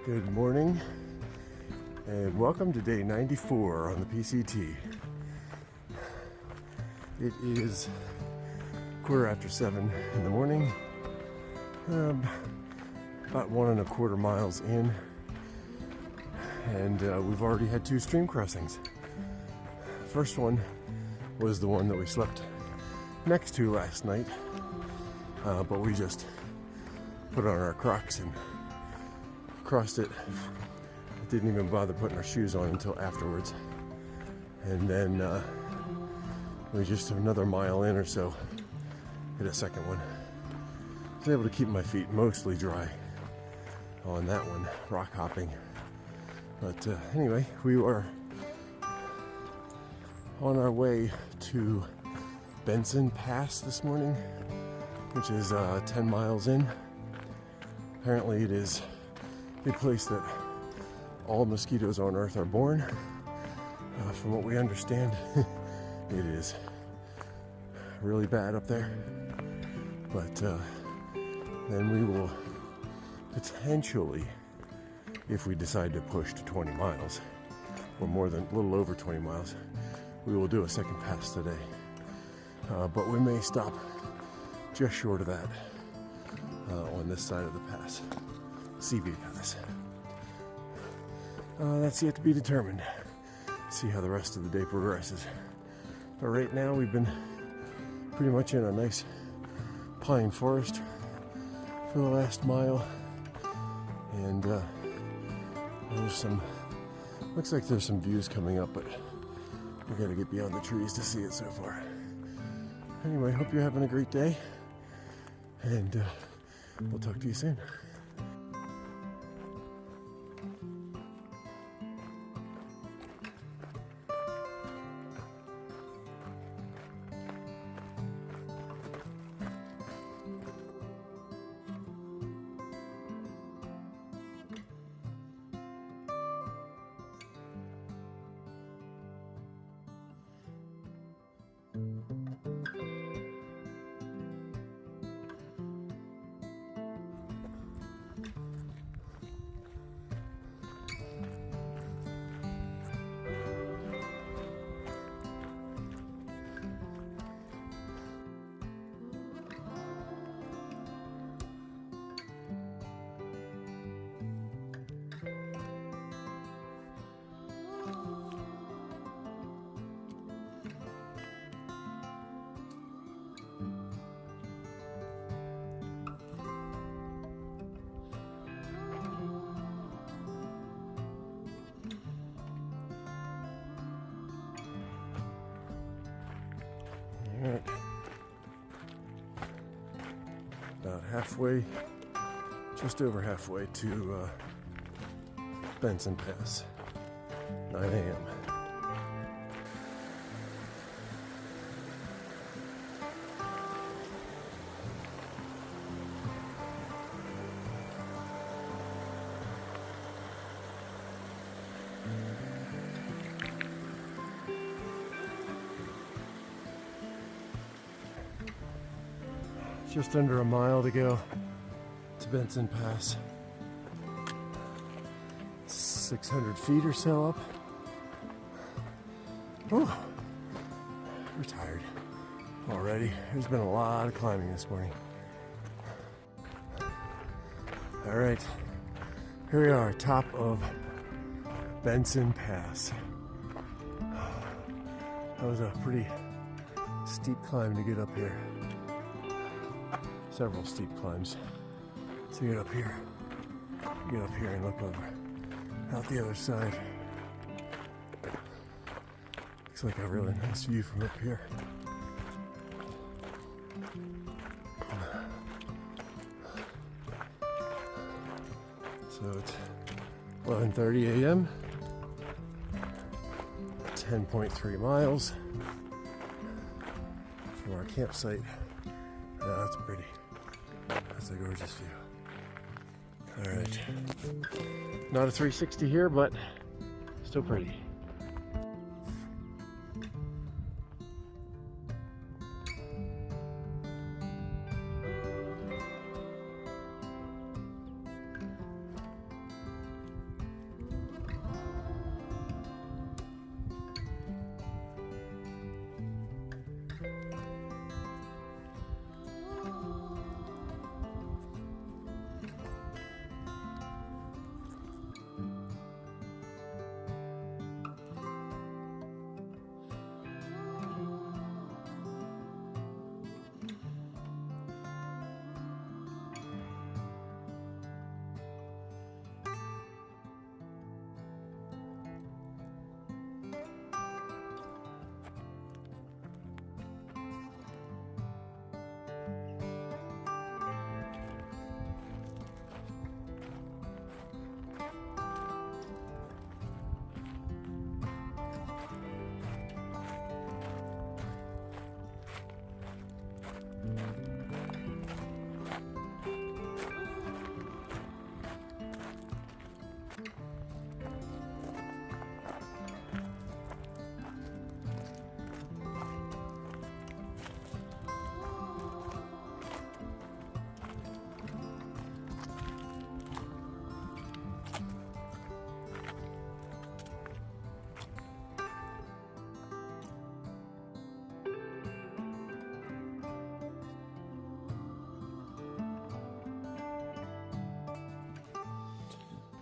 Good morning and welcome to day 94 on the PCT. It is 7:15 in the morning, about 1.25 miles in, and we've already had 2 stream crossings. First one was the one that we slept next to last night, but we just put on our Crocs and crossed it. Didn't even bother putting our shoes on until afterwards. And then we just another mile in or so hit a second one. I was able to keep my feet mostly dry on that one, rock hopping. But anyway, we were on our way to Benson Pass this morning, which is 10 miles in. Apparently it is a place that all mosquitoes on Earth are born. From what we understand, it is really bad up there. But then we will potentially, if we decide to push to 20 miles, or more than a little over 20 miles, we will do a second pass today. But we may stop just short of that on this side of the pass, CV Pass. That's yet to be determined. See how the rest of the day progresses. But right now we've been pretty much in a nice pine forest for the last mile, and there's some, looks like there's some views coming up, but we gotta get beyond the trees to see it so far. Anyway, hope you're having a great day, and we'll talk to you soon. All right, about halfway, just over halfway to Benson Pass, 9 a.m. Just under a mile to go to Benson Pass. 600 feet or so up. Oh, we're tired already. There's been a lot of climbing this morning. All right, here we are, top of Benson Pass. That was a pretty steep climb to get up here. Several steep climbs to get up here. Get up here and look over out the other side. Looks like a really nice view from up here. So it's 11:30 a.m. 10.3 miles from our campsite. That's pretty. That's a gorgeous view. All right. Not a 360 here, but still pretty.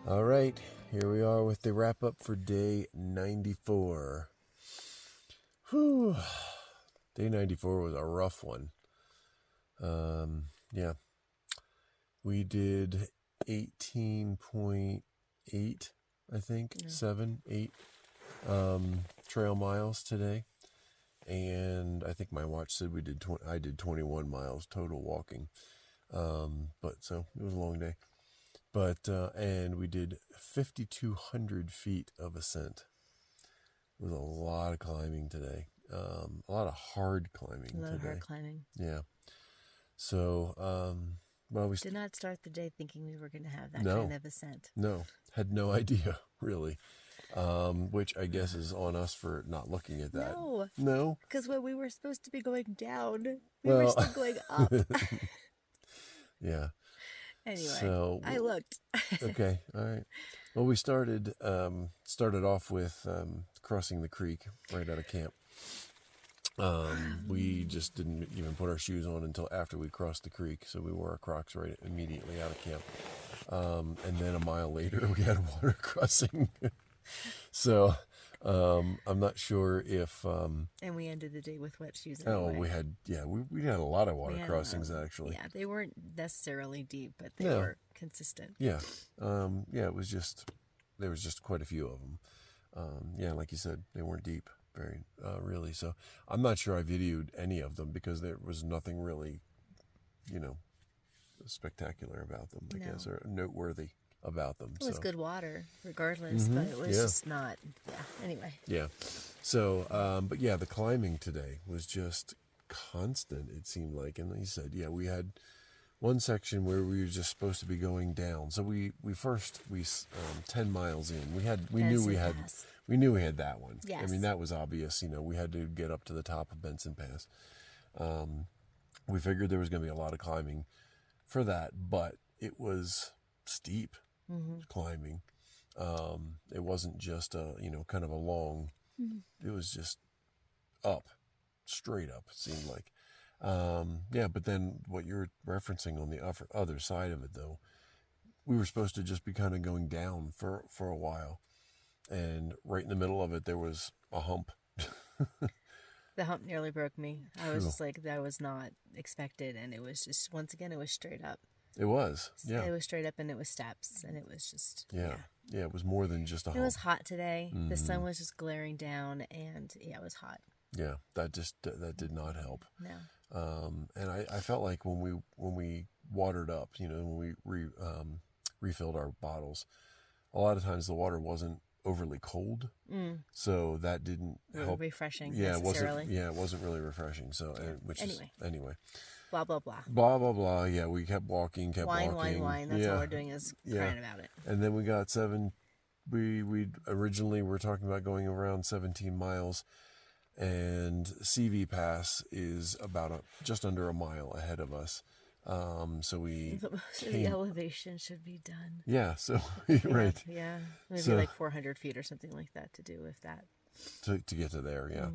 All right, here we are with the wrap up for day 94. Whew. Day 94 was a rough one. Yeah. We did 18.8, I think, 7, 8 trail miles today. And I think my watch said I did 21 miles total walking. But so it was a long day. But, and we did 5,200 feet of ascent. It was a lot of climbing today. A lot of hard climbing today. A lot of hard climbing. Yeah. So, well, we did not start the day thinking we were going to have that kind of ascent. No, had no idea, really. Which I guess is on us for not looking at that. No? Because when we were supposed to be going down, we were still going up. Yeah. Anyway, so, I looked. Okay, all right. Well, we started off with crossing the creek right out of camp. We just didn't even put our shoes on until after we crossed the creek, so we wore our Crocs right immediately out of camp. And then a mile later, we had water crossing. So I'm not sure if... and we ended the day with wet shoes anyway. Oh, we had a lot of water crossings, actually. Yeah, they weren't necessarily deep, but they were consistent. Yeah. There was just quite a few of them. Yeah, like you said, they weren't deep. Very really. So I'm not sure I videoed any of them because there was nothing really, spectacular about them, I guess, or noteworthy about them. It was good water, regardless, but it was just not. Yeah. Anyway. Yeah. So, but yeah, the climbing today was just constant. It seemed like, and he said, yeah, we had one section where we were just supposed to be going down. So we 10 miles in, we knew we had that one. Yes. I mean, that was obvious. We had to get up to the top of Benson Pass. We figured there was going to be a lot of climbing for that, but it was steep climbing. It wasn't just kind of a long, it was just up, straight up, it seemed like. Yeah, but then what you're referencing on the other side of it, though, we were supposed to just be kind of going down for a while. And right in the middle of it, there was a hump. The hump nearly broke me. I was just like, that was not expected. And it was just, once again, it was straight up. It was, yeah. It was straight up and it was steps. And it was just, yeah, it was more than just a hump. It was hot today. The sun was just glaring down and it was hot. Yeah, that did not help. No. And I felt like when we watered up, when we refilled our bottles, a lot of times the water wasn't overly cold, so that didn't help. Refreshing. Yeah, it wasn't really refreshing. So, anyway. Blah blah blah. Blah blah blah. Yeah, we kept walking. Wine. That's all we're doing is crying about it. And then we got we originally were talking about going around 17 miles. And CV Pass is about just under a mile ahead of us. So the elevation should be done. Yeah, so right. Yeah, maybe like 400 feet or something like that to do with that. To get to there, yeah.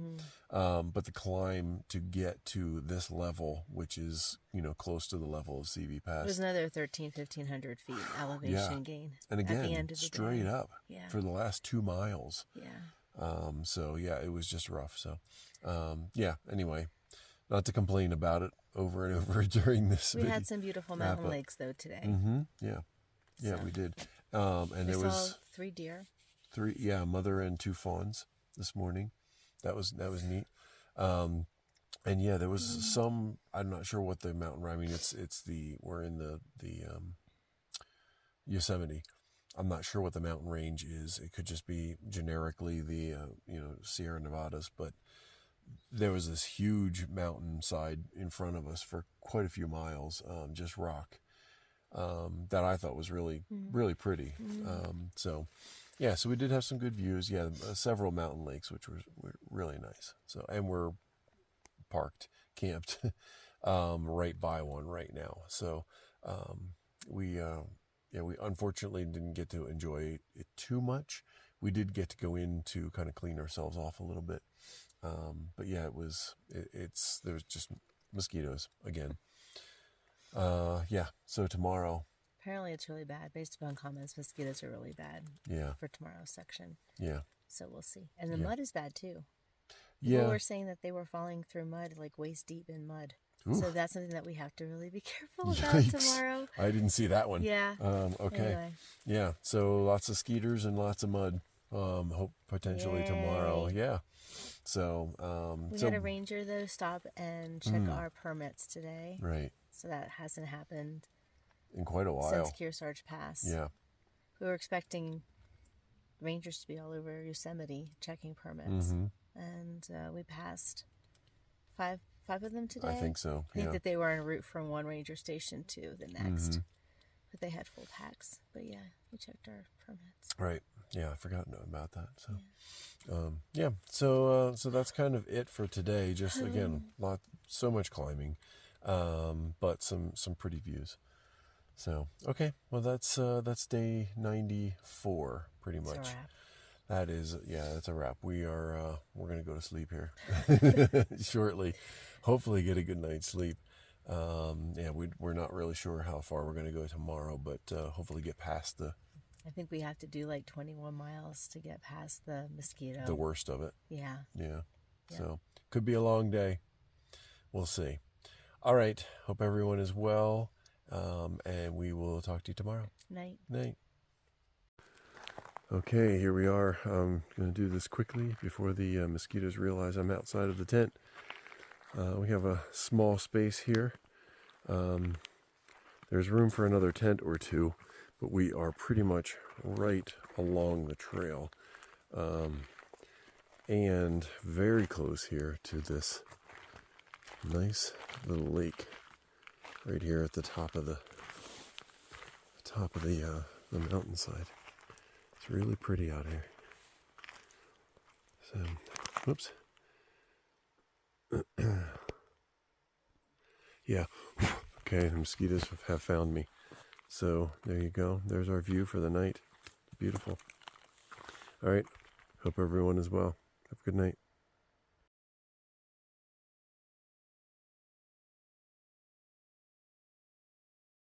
But the climb to get to this level, which is close to the level of CV Pass, there's another 1,500 feet elevation gain. And again, at the end of the straight day. up for the last 2 miles. Yeah. So yeah, it was just rough. So, yeah, anyway, not to complain about it over and over during this. We had some beautiful mountain lakes though today. Yeah. Yeah, we did. And there was 3 deer. Mother and 2 fawns this morning. That was neat. And yeah, there was some, I'm not sure what the mountain, I mean, we're in the Yosemite. I'm not sure what the mountain range is. It could just be generically the, Sierra Nevadas, but there was this huge mountainside in front of us for quite a few miles, just rock, that I thought was really, really pretty. So we did have some good views. Yeah, several mountain lakes, which were really nice. So, and we're camped, right by one right now. So, we unfortunately didn't get to enjoy it too much. We did get to go in to kind of clean ourselves off a little bit. But yeah, there was just mosquitoes again. So tomorrow Apparently it's really bad. Based upon comments, mosquitoes are really bad Yeah. for tomorrow's section. Yeah. So we'll see. And the Yeah. mud is bad too. Yeah. People were saying that they were falling through mud, like waist deep in mud. Oof. So that's something that we have to really be careful about tomorrow. I didn't see that one. Yeah. Okay. Anyway. Yeah. So lots of skeeters and lots of mud. Hope potentially tomorrow. Yeah. So we had a ranger though stop and check our permits today. Right. So that hasn't happened In quite a while. since Kearsarge Pass. Yeah. We were expecting rangers to be all over Yosemite checking permits. And we passed five of them today. I think so. I think that they were en route from one ranger station to the next. But they had full packs. But yeah, we checked our permits. Right. Yeah, I forgot about that. So, yeah. So that's kind of it for today. Just again, so much climbing, but some pretty views. So okay, well that's day 94 pretty much. It's a wrap. That is, yeah, that's a wrap. We're gonna go to sleep here shortly. Hopefully, get a good night's sleep. Yeah, we're not really sure how far we're gonna go tomorrow, but hopefully get past I think we have to do like 21 miles to get past the mosquito. the worst of it. Yeah. Yeah. So could be a long day. We'll see. All right. Hope everyone is well, and we will talk to you tomorrow. Night. Night. Okay, here we are. I'm going to do this quickly before the mosquitoes realize I'm outside of the tent. We have a small space here. There's room for another tent or two, but we are pretty much right along the trail. And very close here to this nice little lake right here at the top of the mountainside. It's really pretty out here. So, whoops. Yeah. Okay, the mosquitoes have found me. So, there you go. There's our view for the night. Beautiful. All right. Hope everyone is well. Have a good night.